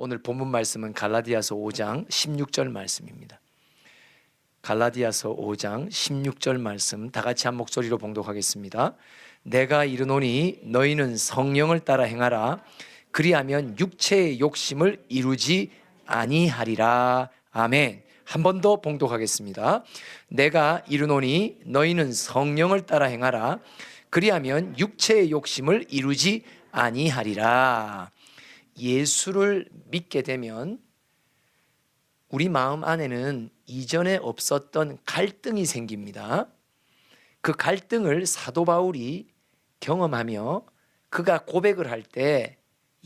오늘 본문 말씀은 갈라디아서 5장 16절 말씀입니다. 갈라디아서 5장 16절 말씀 다 같이 한 목소리로 봉독하겠습니다. 내가 이르노니 너희는 성령을 따라 행하라. 그리하면 육체의 욕심을 이루지 아니하리라. 아멘. 한 번 더 봉독하겠습니다. 내가 이르노니 너희는 성령을 따라 행하라. 그리하면 육체의 욕심을 이루지 아니하리라. 예수를 믿게 되면 우리 마음 안에는 이전에 없었던 갈등이 생깁니다. 그 갈등을 사도 바울이 경험하며 그가 고백을 할 때,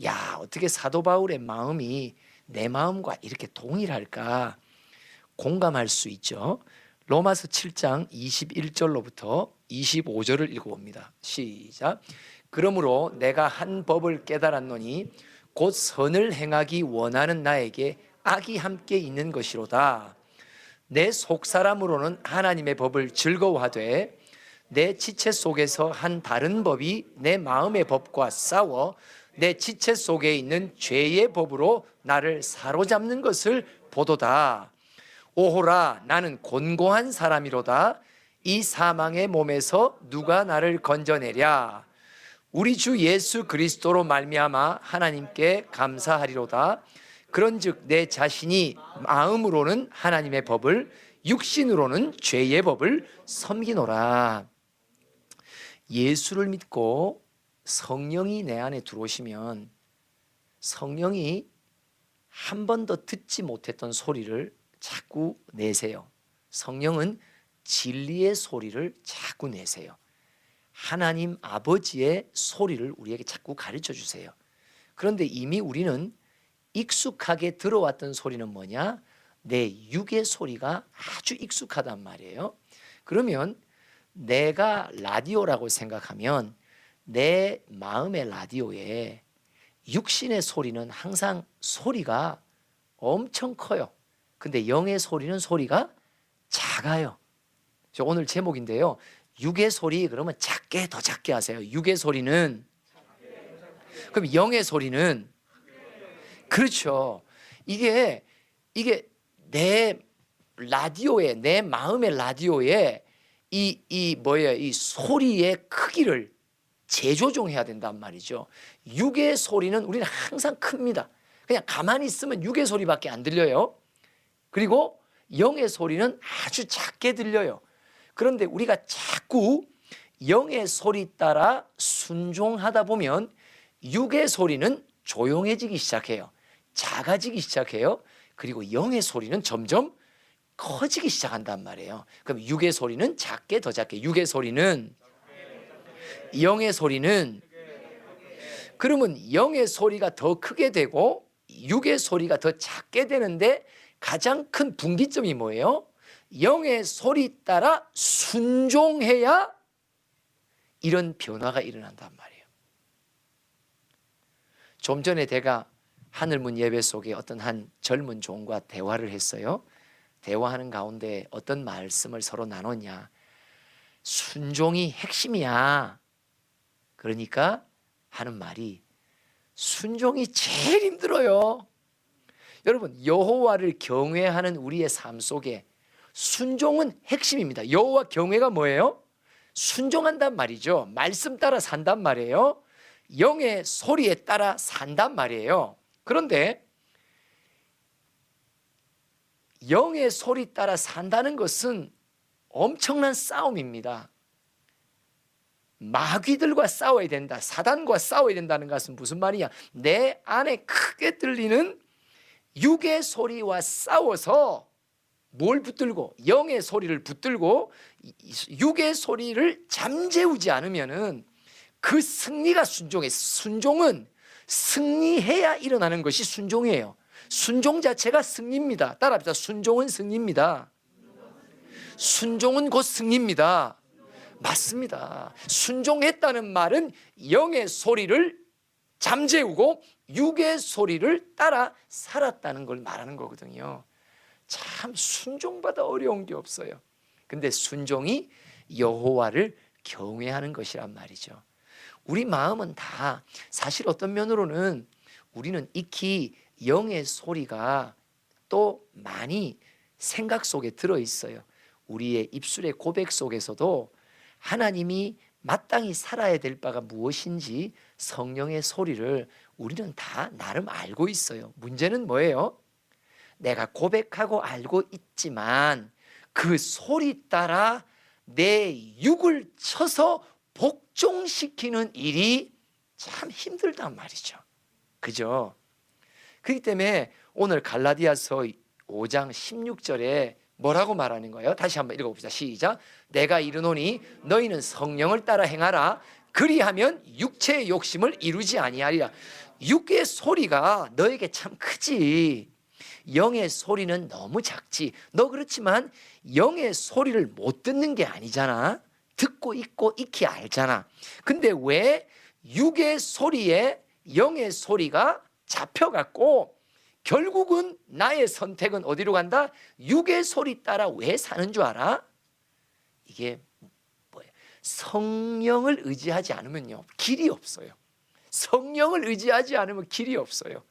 야, 어떻게 사도 바울의 마음이 내 마음과 이렇게 동일할까 공감할 수 있죠. 로마서 7장 21절로부터 25절을 읽어봅니다. 시작. 그러므로 내가 한 법을 깨달았노니 곧 선을 행하기 원하는 나에게 악이 함께 있는 것이로다. 내 속사람으로는 하나님의 법을 즐거워하되 내 지체 속에서 한 다른 법이 내 마음의 법과 싸워 내 지체 속에 있는 죄의 법으로 나를 사로잡는 것을 보도다. 오호라, 나는 곤고한 사람이로다. 이 사망의 몸에서 누가 나를 건져내랴. 우리 주 예수 그리스도로 말미암아 하나님께 감사하리로다. 그런즉 내 자신이 마음으로는 하나님의 법을, 육신으로는 죄의 법을 섬기노라. 예수를 믿고 성령이 내 안에 들어오시면 성령이 한 번도 듣지 못했던 소리를 자꾸 내세요. 성령은 진리의 소리를 자꾸 내세요. 하나님 아버지의 소리를 우리에게 자꾸 가르쳐 주세요. 그런데 이미 우리는 익숙하게 들어왔던 소리는 뭐냐? 내 육의 소리가 아주 익숙하단 말이에요. 그러면 내가 라디오라고 생각하면 내 마음의 라디오에 육신의 소리는 항상 소리가 엄청 커요. 근데 영의 소리는 소리가 작아요. 오늘 제목인데요. 육의 소리 그러면 작게 더 작게 하세요. 육의 소리는, 그럼 영의 소리는, 그렇죠. 이게 내 라디오에, 내 마음의 라디오에 이 소리의 크기를 재조정해야 된단 말이죠. 육의 소리는 우리는 항상 큽니다. 그냥 가만히 있으면 육의 소리밖에 안 들려요. 그리고 영의 소리는 아주 작게 들려요. 그런데 우리가 자꾸 영의 소리 따라 순종하다 보면 육의 소리는 조용해지기 시작해요. 작아지기 시작해요. 그리고 영의 소리는 점점 커지기 시작한단 말이에요. 그럼 육의 소리는 작게 더 작게, 육의 소리는, 영의 소리는, 그러면 영의 소리가 더 크게 되고 육의 소리가 더 작게 되는데 가장 큰 분기점이 뭐예요? 영의 소리 따라 순종해야 이런 변화가 일어난단 말이에요. 좀 전에 제가 하늘문 예배 속에 어떤 한 젊은 종과 대화를 했어요. 대화하는 가운데 어떤 말씀을 서로 나눴냐. 순종이 핵심이야. 그러니까 하는 말이, 순종이 제일 힘들어요. 여러분, 여호와를 경외하는 우리의 삶 속에 순종은 핵심입니다. 여호와 경외가 뭐예요? 순종한단 말이죠. 말씀 따라 산단 말이에요. 영의 소리에 따라 산단 말이에요. 그런데 영의 소리 따라 산다는 것은 엄청난 싸움입니다. 마귀들과 싸워야 된다, 사단과 싸워야 된다는 것은 무슨 말이냐? 내 안에 크게 들리는 육의 소리와 싸워서 뭘 붙들고, 영의 소리를 붙들고 육의 소리를 잠재우지 않으면은 그 승리가 순종이에요. 순종은 승리해야 일어나는 것이 순종이에요. 순종 자체가 승리입니다. 따라합시다. 순종은 승리입니다. 순종은 곧 승리입니다. 맞습니다. 순종했다는 말은 영의 소리를 잠재우고 육의 소리를 따라 살았다는 걸 말하는 거거든요. 참 순종보다 어려운 게 없어요. 근데 순종이 여호와를 경외하는 것이란 말이죠. 우리 마음은 다 사실 어떤 면으로는 우리는 익히 영의 소리가 또 많이 생각 속에 들어있어요. 우리의 입술의 고백 속에서도 하나님이 마땅히 살아야 될 바가 무엇인지 성령의 소리를 우리는 다 나름 알고 있어요. 문제는 뭐예요? 내가 고백하고 알고 있지만 그 소리 따라 내 육을 쳐서 복종시키는 일이 참 힘들단 말이죠. 그죠? 그렇기 때문에 오늘 갈라디아서 5장 16절에 뭐라고 말하는 거예요? 다시 한번 읽어봅시다. 시작. 내가 이르노니 너희는 성령을 따라 행하라. 그리하면 육체의 욕심을 이루지 아니하리라. 육의 소리가 너에게 참 크지. 영의 소리는 너무 작지. 너 그렇지만 영의 소리를 못 듣는 게 아니잖아. 듣고 있고 익히 알잖아. 근데 왜 육의 소리에 영의 소리가 잡혀갖고 결국은 나의 선택은 어디로 간다? 육의 소리 따라 왜 사는 줄 알아? 이게 뭐예요? 성령을 의지하지 않으면요 길이 없어요. 성령을 의지하지 않으면 길이 없어요.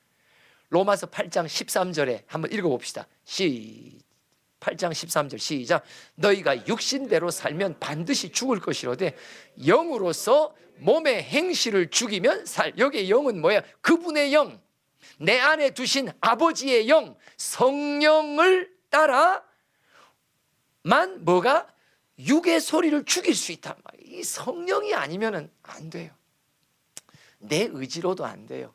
로마서 8장 13절에 한번 읽어봅시다. 8장 13절 시작. 너희가 육신대로 살면 반드시 죽을 것이로되 영으로서 몸의 행실을 죽이면 살. 여기의 영은 뭐야? 그분의 영, 내 안에 두신 아버지의 영, 성령을 따라만 뭐가? 육의 소리를 죽일 수 있단 말이에요. 이 성령이 아니면 안 돼요. 내 의지로도 안 돼요.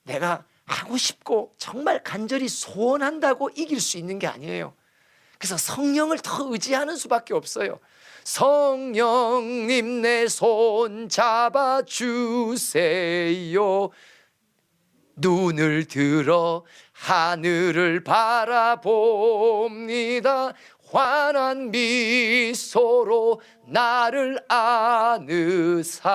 내가 하고 싶고 정말 간절히 소원한다고 이길 수 있는 게 아니에요. 그래서 성령을 더 의지하는 수밖에 없어요. 성령님 내 손 잡아주세요. 눈을 들어 하늘을 바라봅니다. 환한 미소로 나를 안으사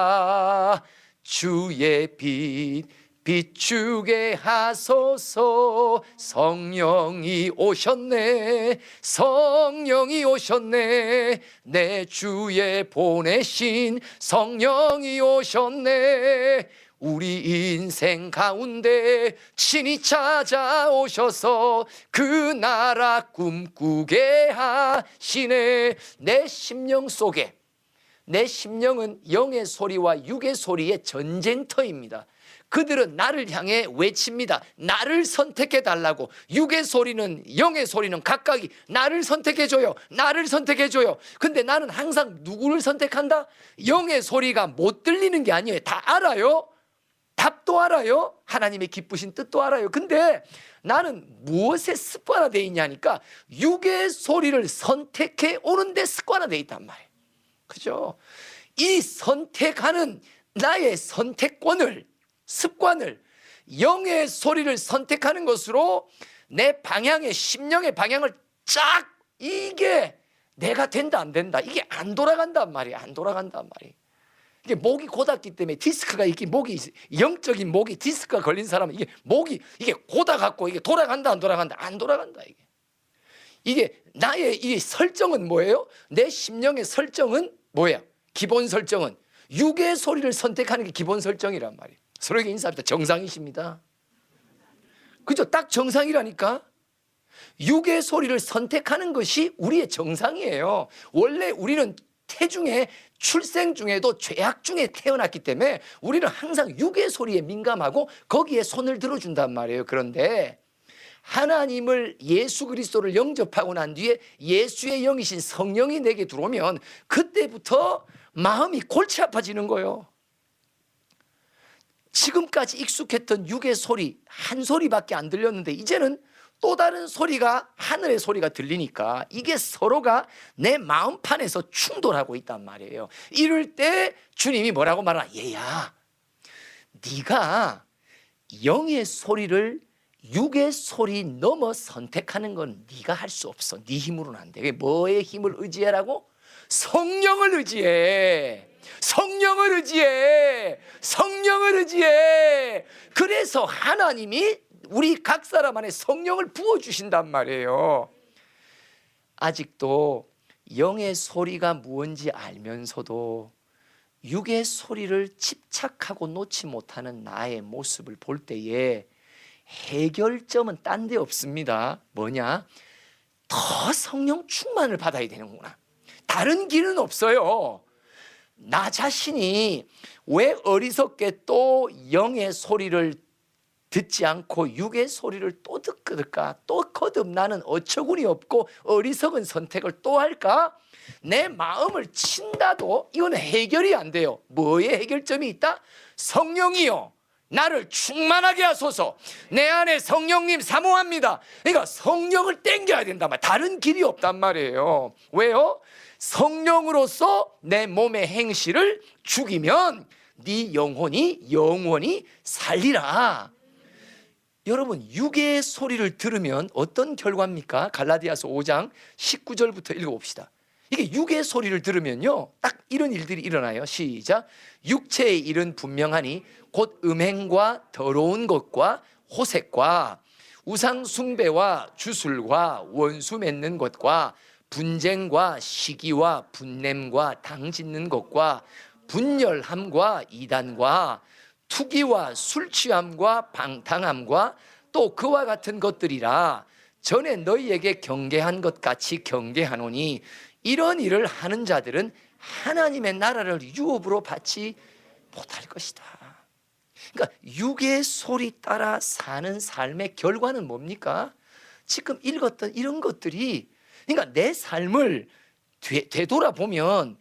주의 빛 비추게 하소서. 성령이 오셨네. 성령이 오셨네. 내 주에 보내신 성령이 오셨네. 우리 인생 가운데 친히 찾아오셔서 그 나라 꿈꾸게 하시네. 내 심령 속에, 내 심령은 영의 소리와 육의 소리의 전쟁터입니다. 그들은 나를 향해 외칩니다. 나를 선택해 달라고. 육의 소리는, 영의 소리는 각각이 나를 선택해줘요. 나를 선택해줘요. 근데 나는 항상 누구를 선택한다? 영의 소리가 못 들리는 게 아니에요. 다 알아요. 답도 알아요. 하나님의 기쁘신 뜻도 알아요. 근데 나는 무엇에 습관화되어 있냐니까 육의 소리를 선택해 오는데 습관화되어 있단 말이에요. 그죠? 이 선택하는 나의 선택권을, 습관을, 영의 소리를 선택하는 것으로 내 방향의, 심령의 방향을 쫙, 이게 내가 된다 안 된다, 이게 안 돌아간단 말이에요. 안 돌아간단 말이에요. 이게 목이 고닫기 때문에 디스크가, 이게 목이, 영적인 목이 디스크가 걸린 사람은 이게 목이 이게 고닫갖고 이게 돌아간다 안 돌아간다, 안 돌아간다. 이게 나의 이 설정은 뭐예요? 내 심령의 설정은 뭐야? 기본 설정은 육의 소리를 선택하는 게 기본 설정이란 말이에요. 서로에게 인사합니다. 정상이십니다. 그죠? 딱 정상이라니까. 육의 소리를 선택하는 것이 우리의 정상이에요. 원래 우리는 태중에, 출생 중에도 죄악 중에 태어났기 때문에 우리는 항상 육의 소리에 민감하고 거기에 손을 들어준단 말이에요. 그런데 하나님을, 예수 그리스도를 영접하고 난 뒤에 예수의 영이신 성령이 내게 들어오면 그때부터 마음이 골치 아파지는 거예요. 지금까지 익숙했던 육의 소리 한 소리밖에 안 들렸는데 이제는 또 다른 소리가, 하늘의 소리가 들리니까 이게 서로가 내 마음판에서 충돌하고 있단 말이에요. 이럴 때 주님이 뭐라고 말하나? 얘야, 네가 영의 소리를 육의 소리 넘어 선택하는 건 네가 할 수 없어. 네 힘으로는 안 돼. 뭐의 힘을 의지하라고? 성령을 의지해. 성령을 의지해. 성령을 의지해. 그래서 하나님이 우리 각 사람 안에 성령을 부어주신단 말이에요. 아직도 영의 소리가 무엇인지 알면서도 육의 소리를 집착하고 놓지 못하는 나의 모습을 볼 때에 해결점은 딴 데 없습니다. 뭐냐? 더 성령 충만을 받아야 되는구나. 다른 길은 없어요. 나 자신이 왜 어리석게 또 영의 소리를 듣지 않고 육의 소리를 또 듣을까? 또 거듭 나는 어처구니 없고 어리석은 선택을 또 할까? 내 마음을 친다도 이건 해결이 안 돼요. 뭐에 해결점이 있다? 성령이요, 나를 충만하게 하소서. 내 안에 성령님 사모합니다. 그러니까 성령을 땡겨야 된단 말이에요. 다른 길이 없단 말이에요. 왜요? 성령으로서 내 몸의 행실을 죽이면 네 영혼이 살리라. 여러분, 육의 소리를 들으면 어떤 결과입니까? 갈라디아서 5장 19절부터 읽어봅시다. 이게 육의 소리를 들으면요, 딱 이런 일들이 일어나요. 시작. 육체의 일은 분명하니 곧 음행과 더러운 것과 호색과 우상 숭배와 주술과 원수 맺는 것과 분쟁과 시기와 분냄과 당 짓는 것과 분열함과 이단과 투기와 술 취함과 방탕함과 또 그와 같은 것들이라. 전에 너희에게 경계한 것 같이 경계하노니 이런 일을 하는 자들은 하나님의 나라를 유업으로 받지 못할 것이다. 그러니까 육의 소리 따라 사는 삶의 결과는 뭡니까? 지금 읽었던 이런 것들이, 그러니까 내 삶을 되돌아보면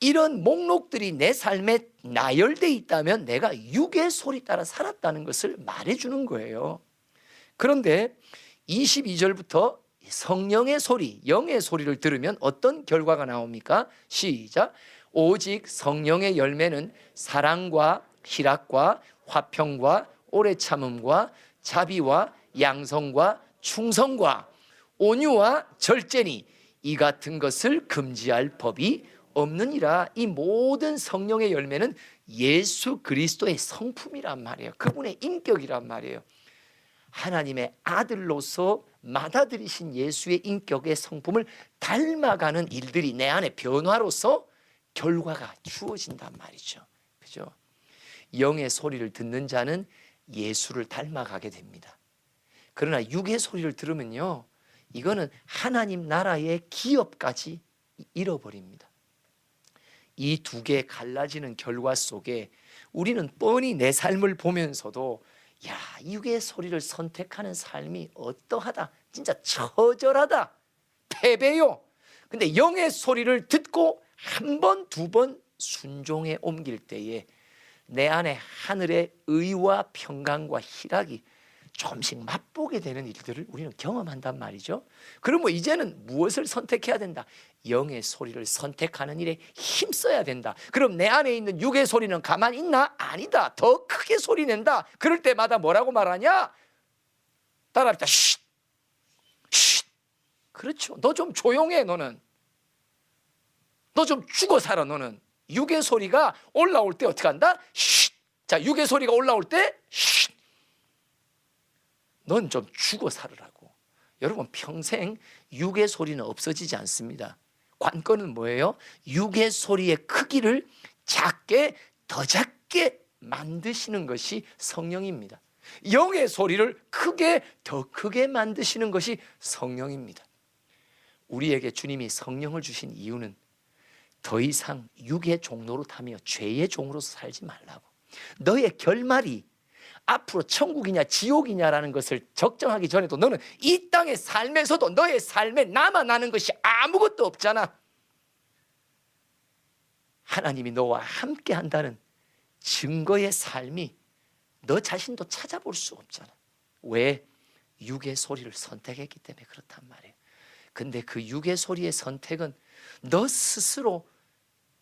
이런 목록들이 내 삶에 나열되어 있다면 내가 육의 소리 따라 살았다는 것을 말해주는 거예요. 그런데 22절부터 성령의 소리, 영의 소리를 들으면 어떤 결과가 나옵니까? 시작. 오직 성령의 열매는 사랑과 희락과 화평과 오래 참음과 자비와 양성과 충성과 온유와 절제니 이 같은 것을 금지할 법이 없느니라. 이 모든 성령의 열매는 예수 그리스도의 성품이란 말이에요. 그분의 인격이란 말이에요. 하나님의 아들로서 받아들이신 예수의 인격의 성품을 닮아가는 일들이 내 안에 변화로서 결과가 주어진단 말이죠. 그죠? 영의 소리를 듣는 자는 예수를 닮아가게 됩니다. 그러나 육의 소리를 들으면요, 이거는 하나님 나라의 기업까지 잃어버립니다. 이 두 개 갈라지는 결과 속에 우리는 뻔히 내 삶을 보면서도 야, 육의 소리를 선택하는 삶이 어떠하다, 진짜 처절하다, 패배요. 근데 영의 소리를 듣고 한 번, 두 번 순종에 옮길 때에 내 안에 하늘의 의와 평강과 희락이 조금씩 맛보게 되는 일들을 우리는 경험한단 말이죠. 그러면 이제는 무엇을 선택해야 된다? 영의 소리를 선택하는 일에 힘써야 된다. 그럼 내 안에 있는 육의 소리는 가만히 있나? 아니다. 더 크게 소리 낸다. 그럴 때마다 뭐라고 말하냐? 따라합시다. 쉿! 쉿! 그렇죠. 너 좀 조용해. 너는 너 좀 죽어 살아. 너는 육의 소리가 올라올 때 어떻게 한다? 쉿! 자, 육의 소리가 올라올 때 쉿! 넌 좀 죽어 살으라고. 여러분, 평생 육의 소리는 없어지지 않습니다. 관건은 뭐예요? 육의 소리의 크기를 작게, 더 작게 만드시는 것이 성령입니다. 영의 소리를 크게, 더 크게 만드시는 것이 성령입니다. 우리에게 주님이 성령을 주신 이유는 더 이상 육의 종로로 타며 죄의 종으로서 살지 말라고. 너의 결말이 앞으로 천국이냐 지옥이냐라는 것을 적정하기 전에도 너는 이 땅의 삶에서도 너의 삶에 남아나는 것이 아무것도 없잖아. 하나님이 너와 함께 한다는 증거의 삶이 너 자신도 찾아볼 수 없잖아. 왜? 육의 소리를 선택했기 때문에 그렇단 말이에요. 근데 그 육의 소리의 선택은 너 스스로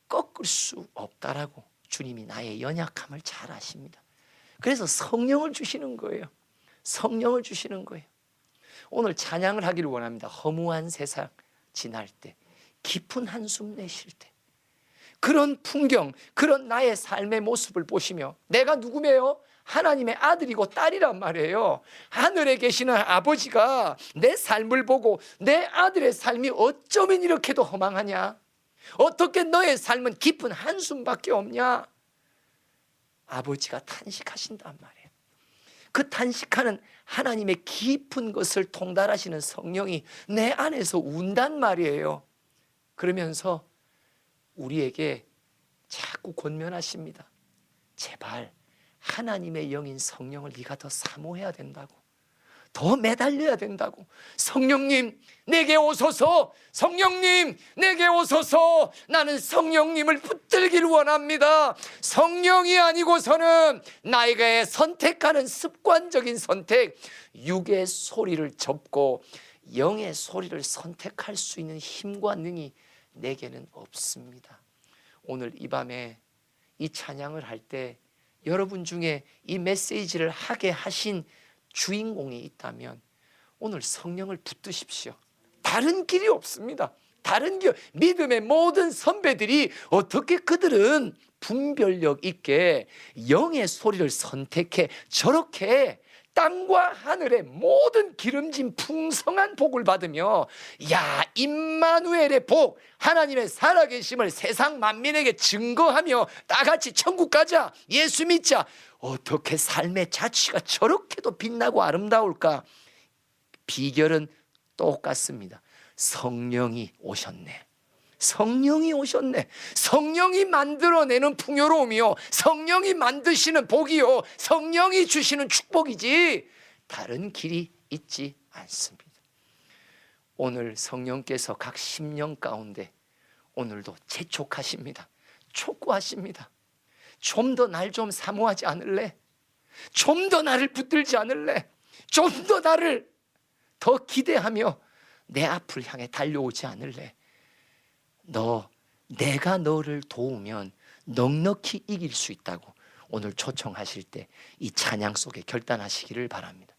꺾을 수 없다라고 주님이 나의 연약함을 잘 아십니다. 그래서 성령을 주시는 거예요. 성령을 주시는 거예요. 오늘 찬양을 하기를 원합니다. 허무한 세상 지날 때, 깊은 한숨 내쉴 때, 그런 풍경, 그런 나의 삶의 모습을 보시며 내가 누구매요? 하나님의 아들이고 딸이란 말이에요. 하늘에 계시는 아버지가 내 삶을 보고 내 아들의 삶이 어쩌면 이렇게도 허망하냐? 어떻게 너의 삶은 깊은 한숨밖에 없냐? 아버지가 탄식하신단 말이에요. 그 탄식하는 하나님의 깊은 것을 통달하시는 성령이 내 안에서 운단 말이에요. 그러면서 우리에게 자꾸 권면하십니다. 제발 하나님의 영인 성령을 네가 더 사모해야 된다고, 더 매달려야 된다고. 성령님 내게 오소서, 성령님 내게 오소서. 나는 성령님을 붙들기를 원합니다. 성령이 아니고서는 나에게 선택하는 습관적인 선택, 육의 소리를 접고 영의 소리를 선택할 수 있는 힘과 능이 내게는 없습니다. 오늘 이 밤에 이 찬양을 할 때 여러분 중에 이 메시지를 하게 하신 주인공이 있다면 오늘 성령을 붙드십시오. 다른 길이 없습니다. 다른 길, 믿음의 모든 선배들이 어떻게 그들은 분별력 있게 영의 소리를 선택해 저렇게 땅과 하늘의 모든 기름진 풍성한 복을 받으며, 야, 임마누엘의 복, 하나님의 살아계심을 세상 만민에게 증거하며 다 같이 천국 가자, 예수 믿자. 어떻게 삶의 자취가 저렇게도 빛나고 아름다울까? 비결은 똑같습니다. 성령이 오셨네. 성령이 오셨네. 성령이 만들어내는 풍요로움이요, 성령이 만드시는 복이요, 성령이 주시는 축복이지 다른 길이 있지 않습니다. 오늘 성령께서 각 심령 가운데 오늘도 재촉하십니다. 촉구하십니다. 좀 더 날 좀 사모하지 않을래? 좀 더 나를 붙들지 않을래? 좀 더 나를 더 기대하며 내 앞을 향해 달려오지 않을래? 내가 너를 도우면 넉넉히 이길 수 있다고 오늘 초청하실 때 이 찬양 속에 결단하시기를 바랍니다.